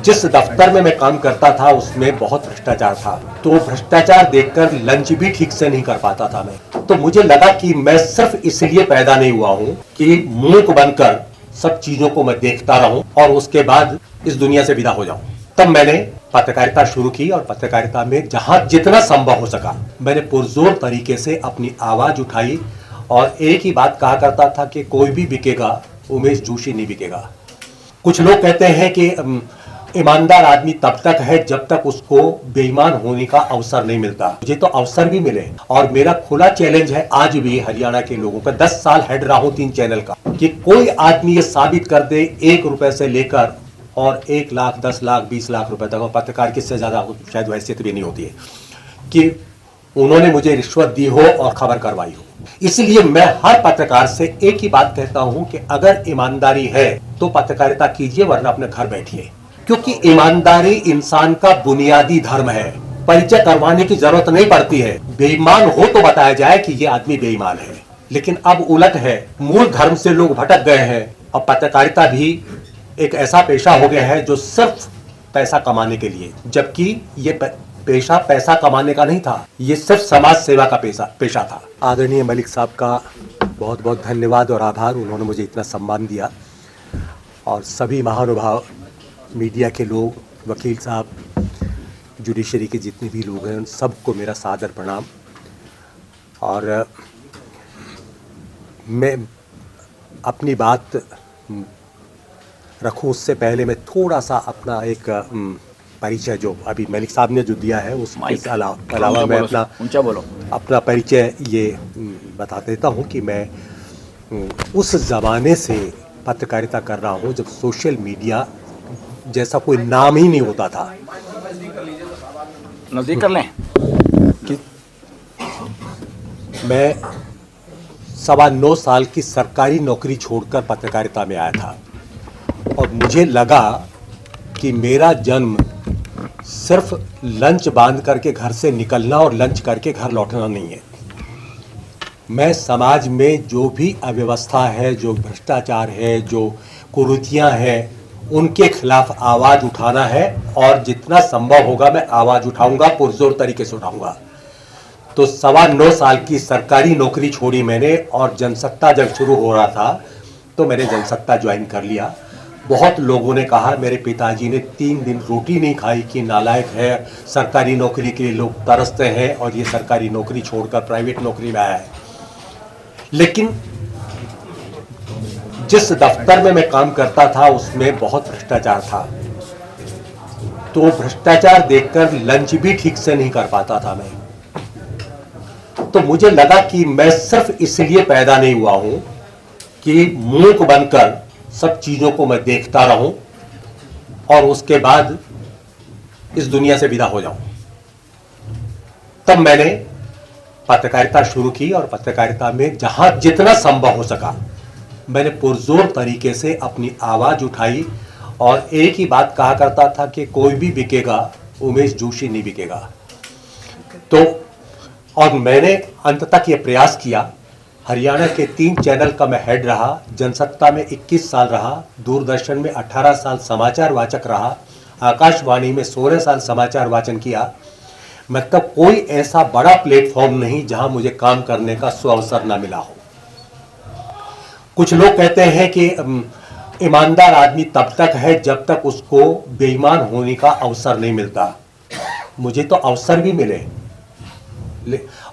जिस दफ्तर में मैं काम करता था उसमें बहुत भ्रष्टाचार था, तो भ्रष्टाचार देखकर लंच भी ठीक से नहीं कर पाता था मैं। तो मुझे लगा कि मैं सिर्फ इसलिए पैदा नहीं हुआ हूं कि मूक बनकर सब चीजों को मैं देखता रहूं और उसके बाद इस दुनिया से विदा हो जाऊं। तब मैंने पत्रकारिता शुरू की और पत्रकारिता में जहां जितना संभव हो सका मैंने पुरजोर तरीके से अपनी आवाज उठाई और एक ही बात कहा करता था कि कोई भी बिकेगा, उमेश जोशी नहीं बिकेगा। कुछ लोग कहते हैं कि ईमानदार आदमी तब तक है जब तक उसको बेईमान होने का अवसर नहीं मिलता। मुझे तो अवसर भी मिले और मेरा खुला चैलेंज है आज भी हरियाणा के लोगों का, 10 साल हेड रहा हूं 3 चैनल का, कि कोई आदमी ये साबित कर दे 1 रुपए से लेकर और 1 लाख, 10 लाख, 20 लाख रुपए तक, और पत्रकार किससे ज्यादा शायद हैसियत भी नहीं होती है, कि उन्होंने मुझे रिश्वत दी हो और खबर करवाई हो। इसलिए मैं हर पत्रकार से एक ही बात कहता हूं कि अगर ईमानदारी है तो पत्रकारिता कीजिए, वरना अपने घर बैठिए, क्योंकि ईमानदारी इंसान का बुनियादी धर्म है। परिचय करवाने की जरूरत नहीं पड़ती है। बेईमान हो तो बताया जाए कि यह आदमी बेईमान है, लेकिन अब उलट है, मूल धर्म से लोग भटक गए हैं और पत्रकारिता भी एक ऐसा पेशा हो गया है जो सिर्फ पैसा कमाने के लिए, जबकि ये पेशा पैसा कमाने का नहीं था, ये सिर्फ समाज सेवा का पेशा था। आदरणीय मलिक साहब का बहुत बहुत धन्यवाद और आभार, उन्होंने मुझे इतना सम्मान दिया। और सभी महानुभाव, मीडिया के लोग, वकील साहब, जुडिशरी के जितने भी लोग हैं, उन सबको मेरा सादर प्रणाम। और मैं अपनी बात रखूं उससे पहले मैं थोड़ा सा अपना एक परिचय जो अभी मलिक साहब ने जो दिया है उसके अलावा मैं अपना परिचय ये बता देता हूँ कि मैं उस ज़माने से पत्रकारिता कर रहा हूँ जब सोशल मीडिया जैसा कोई नाम ही नहीं होता था। नजदीक कर लें कि मैं 9.25 साल की सरकारी नौकरी छोड़कर पत्रकारिता में आया था और मुझे लगा कि मेरा जन्म सिर्फ लंच बांध करके घर से निकलना और लंच करके घर लौटना नहीं है। मैं समाज में जो भी अव्यवस्था है, जो भ्रष्टाचार है, जो कुरीतियां हैं, उनके खिलाफ आवाज़ उठाना है और जितना संभव होगा मैं आवाज़ उठाऊंगा, पुरजोर तरीके से उठाऊंगा। तो 9.25 साल की सरकारी नौकरी छोड़ी मैंने और जनसत्ता जब शुरू हो रहा था तो मैंने जनसत्ता ज्वाइन कर लिया। बहुत लोगों ने कहा, मेरे पिताजी ने 3 दिन रोटी नहीं खाई कि नालायक है, सरकारी नौकरी के लिए लोग तरसते हैं और ये सरकारी नौकरी छोड़कर प्राइवेट नौकरी में आया है। लेकिन जिस दफ्तर में मैं काम करता था उसमें बहुत भ्रष्टाचार था, तो भ्रष्टाचार देखकर लंच भी ठीक से नहीं कर पाता था मैं। तो मुझे लगा कि मैं सिर्फ इसलिए पैदा नहीं हुआ हूं कि मूक बनकर सब चीजों को मैं देखता रहूं और उसके बाद इस दुनिया से विदा हो जाऊं। तब मैंने पत्रकारिता शुरू की और पत्रकारिता में जहां जितना संभव हो सका मैंने पुरजोर तरीके से अपनी आवाज उठाई और एक ही बात कहा करता था कि कोई भी बिकेगा, उमेश जोशी नहीं बिकेगा। तो और मैंने अंत तक ये प्रयास किया। हरियाणा के 3 चैनल का मैं हेड रहा, जनसत्ता में 21 साल रहा, दूरदर्शन में 18 साल समाचार वाचक रहा, आकाशवाणी में 16 साल समाचार वाचन किया। मतलब कोई ऐसा बड़ा प्लेटफॉर्म नहीं जहां मुझे काम करने का सुअवसर ना मिला हो। कुछ लोग कहते हैं कि ईमानदार आदमी तब तक है जब तक उसको बेईमान होने का अवसर नहीं मिलता। मुझे तो अवसर भी मिले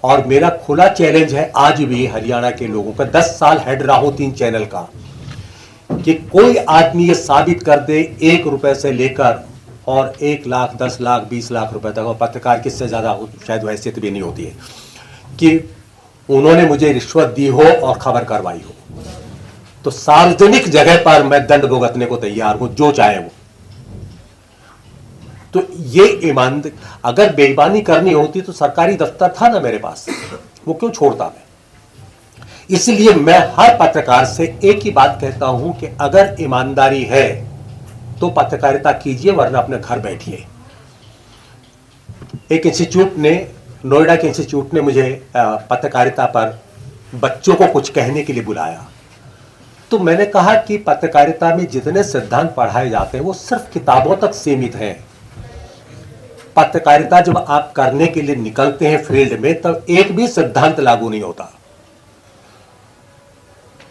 और मेरा खुला चैलेंज है आज भी हरियाणा के लोगों का, 10 साल हेड रहा हूं 3 चैनल का, कि कोई आदमी ये साबित कर दे 1 रुपए से लेकर और 1 लाख, 10 लाख, 20 लाख रुपए तक, और पत्रकार किससे ज्यादा शायद हैसियत भी नहीं होती है, कि उन्होंने मुझे रिश्वत दी हो और खबर करवाई हो। तो सार्वजनिक जगह पर मैं दंड भुगतने को तैयार हूं, जो चाहे वो। तो ये ईमानदारी, अगर बेईमानी करनी होती तो सरकारी दफ्तर था ना मेरे पास, वो क्यों छोड़ता मैं। इसलिए मैं हर पत्रकार से एक ही बात कहता हूं कि अगर ईमानदारी है तो पत्रकारिता कीजिए, वरना अपने घर बैठिए। एक इंस्टीट्यूट ने, नोएडा के इंस्टीट्यूट ने मुझे पत्रकारिता पर बच्चों को कुछ कहने के लिए बुलाया। तो तो मैंने कहा कि पत्रकारिता में जितने सिद्धांत पढ़ाए जाते हैं वो सिर्फ किताबों तक सीमित हैं। पत्रकारिता जब आप करने के लिए निकलते हैं फील्ड में, तब एक भी सिद्धांत लागू नहीं होता।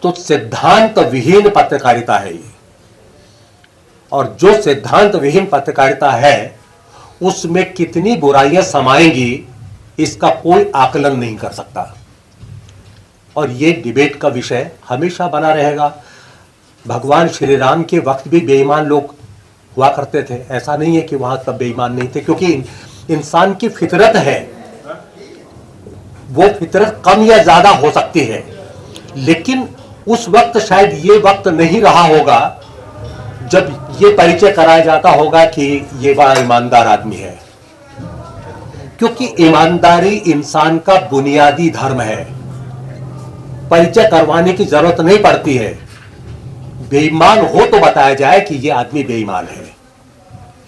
तो सिद्धांत विहीन पत्रकारिता है ये, और जो सिद्धांत विहीन पत्रकारिता है उसमें कितनी बुराइयां समाएंगी इसका कोई आकलन नहीं कर सकता। और ये डिबेट का विषय हमेशा बना रहेगा। भगवान श्री राम के वक्त भी बेईमान लोग हुआ करते थे, ऐसा नहीं है कि वहां तब बेईमान नहीं थे, क्योंकि इंसान की फितरत है, वो फितरत कम या ज्यादा हो सकती है। लेकिन उस वक्त शायद ये वक्त नहीं रहा होगा जब ये परिचय कराया जाता होगा कि ये बड़ा ईमानदार आदमी है, क्योंकि ईमानदारी इंसान का बुनियादी धर्म है। परिचय करवाने की जरूरत नहीं पड़ती है। बेईमान हो तो बताया जाए कि यह आदमी बेईमान है।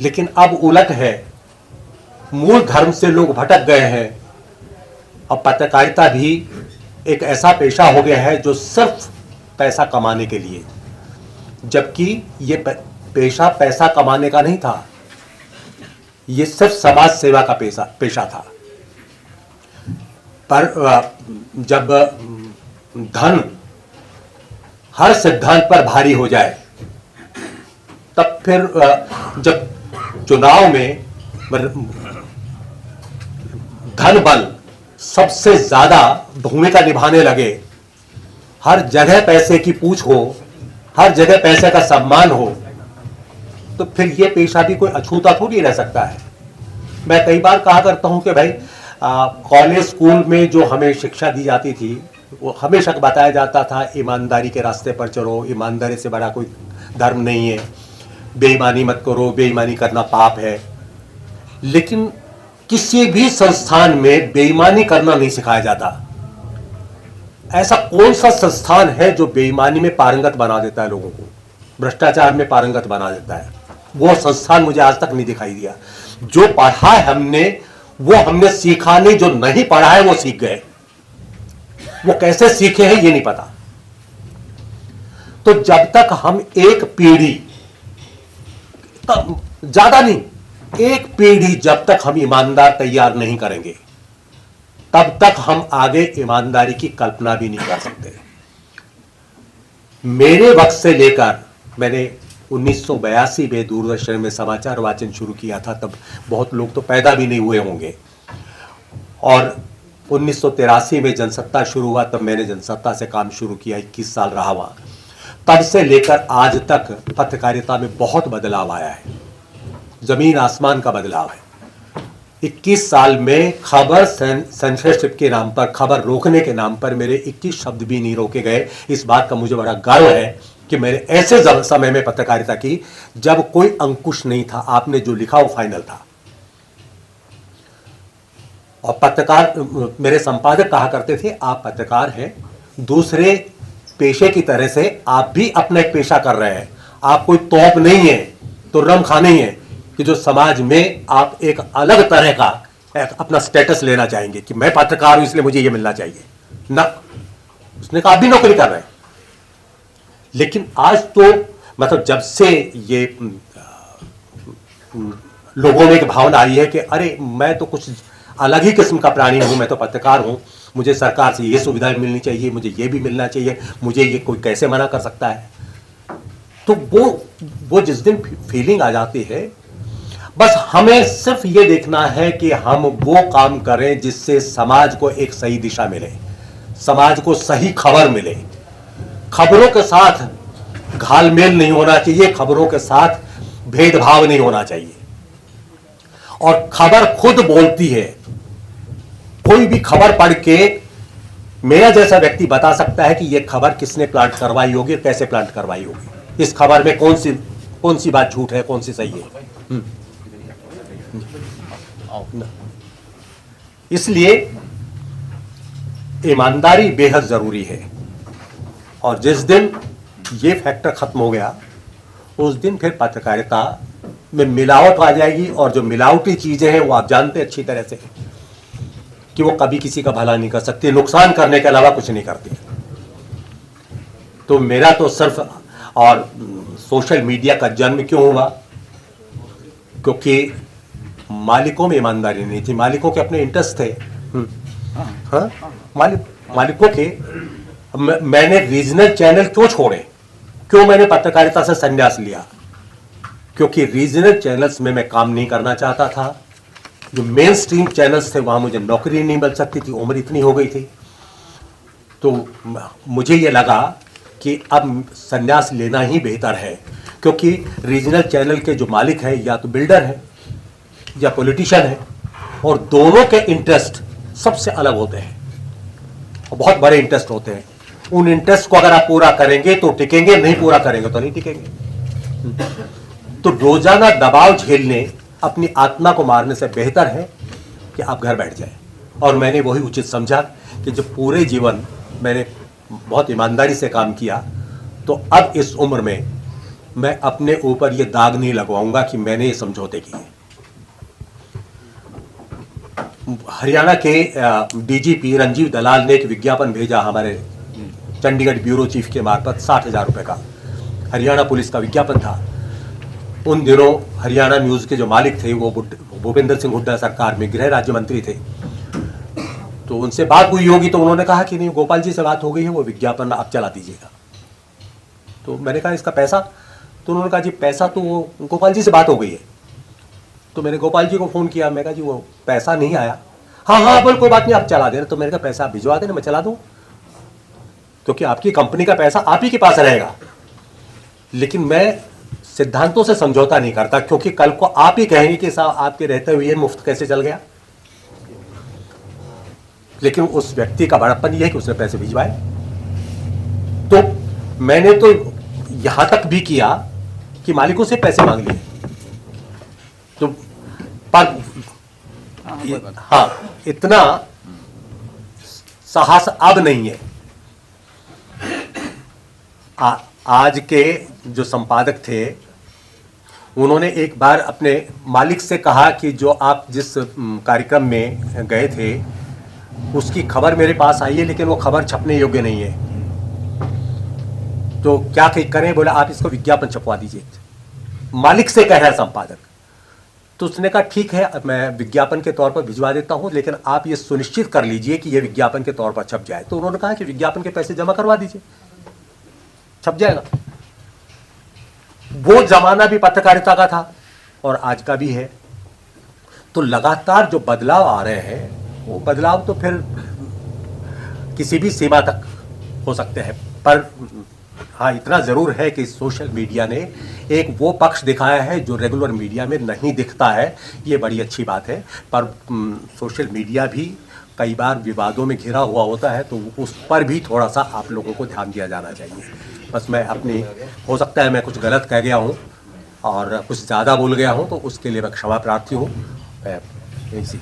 लेकिन अब उलट है, मूल धर्म से लोग भटक गए हैं। अब पत्रकारिता भी एक ऐसा पेशा हो गया है जो सिर्फ पैसा कमाने के लिए, जबकि यह पेशा पैसा कमाने का नहीं था, यह सिर्फ समाज सेवा का पेशा था। पर जब धन हर सिद्धांत पर भारी हो जाए, तब फिर जब चुनाव में धन बल सबसे ज्यादा भूमिका निभाने लगे, हर जगह पैसे की पूछ हो, हर जगह पैसे का सम्मान हो, तो फिर ये पेशा भी कोई अछूता थोड़ी रह सकता है। मैं कई बार कहा करता हूं कि भाई कॉलेज स्कूल में जो हमें शिक्षा दी जाती थी वो हमेशा बताया जाता था ईमानदारी के रास्ते पर चलो, ईमानदारी से बड़ा कोई धर्म नहीं है, बेईमानी मत करो, बेईमानी करना पाप है। लेकिन किसी भी संस्थान में बेईमानी करना नहीं सिखाया जाता। ऐसा कौन सा संस्थान है जो बेईमानी में पारंगत बना देता है लोगों को, भ्रष्टाचार में पारंगत बना देता है? वो संस्थान मुझे आज तक नहीं दिखाई दिया। जो पढ़ा है हमने वो हमने सीखा नहीं, जो नहीं पढ़ा है वो सीख गए। वो कैसे सीखे हैं ये नहीं पता। तो जब तक हम एक पीढ़ी, ज्यादा नहीं, एक पीढ़ी जब तक हम ईमानदार तैयार नहीं करेंगे, तब तक हम आगे ईमानदारी की कल्पना भी नहीं कर सकते। मेरे वक्त से लेकर मैंने 1982 में दूरदर्शन में समाचार वाचन शुरू किया था, तब बहुत लोग तो पैदा भी नहीं हुए होंगे। और 1983 में जनसत्ता शुरू हुआ, तब मैंने जनसत्ता से काम शुरू किया, 21 साल रहा वहां। तब से लेकर आज तक पत्रकारिता में बहुत बदलाव आया है, जमीन आसमान का बदलाव है। 21 साल में खबर सेंसरशिप के नाम पर, खबर रोकने के नाम पर मेरे 21 शब्द भी नहीं रोके गए। इस बात का मुझे बड़ा गर्व है कि मैंने ऐसे समय में पत्रकारिता की जब कोई अंकुश नहीं था, आपने जो लिखा वो फाइनल था। और पत्रकार, मेरे संपादक कहा करते थे आप पत्रकार हैं, दूसरे पेशे की तरह से आप भी अपना एक पेशा कर रहे हैं। आप कोई तोप नहीं है, तुर्रम खा नहीं है कि जो समाज में आप एक अलग तरह का अपना स्टेटस लेना चाहेंगे कि मैं पत्रकार हूं इसलिए मुझे ये मिलना चाहिए ना। उसने कहा आप भी नौकरी कर रहे हैं। लेकिन आज तो मतलब जब से ये लोगों में एक भावना आई है कि अरे मैं तो कुछ अलग ही किस्म का प्राणी हूं, मैं तो पत्रकार हूं, मुझे सरकार से ये सुविधाएं मिलनी चाहिए, मुझे ये भी मिलना चाहिए, मुझे ये कोई कैसे मना कर सकता है। तो वो जिस दिन फीलिंग आ जाती है, बस हमें सिर्फ ये देखना है कि हम वो काम करें जिससे समाज को एक सही दिशा मिले, समाज को सही खबर मिले। खबरों के साथ घालमेल नहीं होना चाहिए, खबरों के साथ भेदभाव नहीं होना चाहिए। और खबर खुद बोलती है। कोई भी खबर पढ़ के मेरा जैसा व्यक्ति बता सकता है कि यह खबर किसने प्लांट करवाई होगी और कैसे प्लांट करवाई होगी, इस खबर में कौन सी बात झूठ है, कौन सी सही है। इसलिए ईमानदारी बेहद जरूरी है। और जिस दिन ये फैक्टर खत्म हो गया, उस दिन फिर पत्रकारिता में मिलावट आ जाएगी। और जो मिलावटी चीजें हैं वो आप जानते हैं अच्छी तरह से कि वो कभी किसी का भला नहीं कर सकती, नुकसान करने के अलावा कुछ नहीं करती। तो मेरा तो सिर्फ और सोशल मीडिया का जन्म क्यों हुआ? क्योंकि मालिकों में ईमानदारी नहीं थी, मालिकों के अपने इंटरेस्ट थे। हाँ, मालिकों के। मैंने रीजनल चैनल क्यों छोड़े, क्यों मैंने पत्रकारिता से संन्यास लिया? क्योंकि रीजनल चैनल्स में मैं काम नहीं करना चाहता था। जो मेन स्ट्रीम चैनल्स थे वहां मुझे नौकरी नहीं मिल सकती थी, उम्र इतनी हो गई थी। तो मुझे ये लगा कि अब संन्यास लेना ही बेहतर है, क्योंकि रीजनल चैनल के जो मालिक हैं या तो बिल्डर हैं या पॉलिटिशियन हैं, और दोनों के इंटरेस्ट सबसे अलग होते हैं और बहुत बड़े इंटरेस्ट होते हैं। उन इंटरेस्ट को अगर आप पूरा करेंगे तो टिकेंगे, नहीं पूरा करेंगे तो नहीं टिकेंगे। तो रोजाना दबाव झेलने अपनी आत्मा को मारने से बेहतर है कि आप घर बैठ जाएं। और मैंने वही उचित समझा कि जब पूरे जीवन मैंने बहुत ईमानदारी से काम किया, तो अब इस उम्र में मैं अपने ऊपर ये दाग नहीं लगवाऊंगा कि मैंने ये समझौते किए। हरियाणा के डीजीपी रंजीव दलाल ने एक विज्ञापन भेजा हमारे चंडीगढ़ ब्यूरो चीफ के मार्फत, 60,000 रुपए का हरियाणा पुलिस का विज्ञापन था। उन दिनों हरियाणा न्यूज़ के जो मालिक थे वो भूपेंद्र सिंह हुड्डा सरकार में गृह राज्य मंत्री थे। तो उनसे बात हुई होगी तो उन्होंने कहा कि नहीं, गोपाल जी से बात हो गई है, वो विज्ञापन आप चला दीजिएगा। तो मैंने कहा इसका पैसा? तो उन्होंने कहा जी पैसा तो वो गोपाल जी से बात हो गई है। तो मैंने गोपाल जी को फ़ोन किया, मैं कहा जी वो पैसा नहीं आया। हाँ बोल कोई बात नहीं, आप चला देना। तो मैंने कहा पैसा आप भिजवा देना, मैं चला दूँ, क्योंकि आपकी कंपनी का पैसा आप ही के पास रहेगा। लेकिन मैं सिद्धांतों से समझौता नहीं करता, क्योंकि कल को आप ही कहेंगे कि साहब आपके रहते हुए मुफ्त कैसे चल गया। लेकिन उस व्यक्ति का बड़प्पन यह है कि उसने पैसे भिजवाए। तो मैंने तो यहां तक भी किया कि मालिकों से पैसे मांग लिए। तो पर हाँ, इतना साहस अब नहीं है। आज के जो संपादक थे उन्होंने एक बार अपने मालिक से कहा कि जो आप जिस कार्यक्रम में गए थे उसकी खबर मेरे पास आई है, लेकिन वो खबर छपने योग्य नहीं है, तो क्या करें? बोला आप इसको विज्ञापन छपवा दीजिए। मालिक से कह रहा है संपादक। तो उसने कहा ठीक है, मैं विज्ञापन के तौर पर भिजवा देता हूं, लेकिन आप ये सुनिश्चित कर लीजिए कि ये विज्ञापन के तौर पर छप जाए। तो उन्होंने कहा कि विज्ञापन के पैसे जमा करवा दीजिए, छप जाएगा। वो जमाना भी पत्रकारिता का था और आज का भी है। तो लगातार जो बदलाव आ रहे हैं वो बदलाव तो फिर किसी भी सीमा तक हो सकते हैं, पर हाँ इतना ज़रूर है कि सोशल मीडिया ने एक वो पक्ष दिखाया है जो रेगुलर मीडिया में नहीं दिखता है। ये बड़ी अच्छी बात है। पर सोशल मीडिया भी कई बार विवादों में घिरा हुआ होता है, तो उस पर भी थोड़ा सा आप लोगों को ध्यान दिया जाना चाहिए। बस मैं अपनी, हो सकता है मैं कुछ गलत कह गया हूँ और कुछ ज़्यादा बोल गया हूँ, तो उसके लिए मैं क्षमा प्रार्थी हूँ। यही सी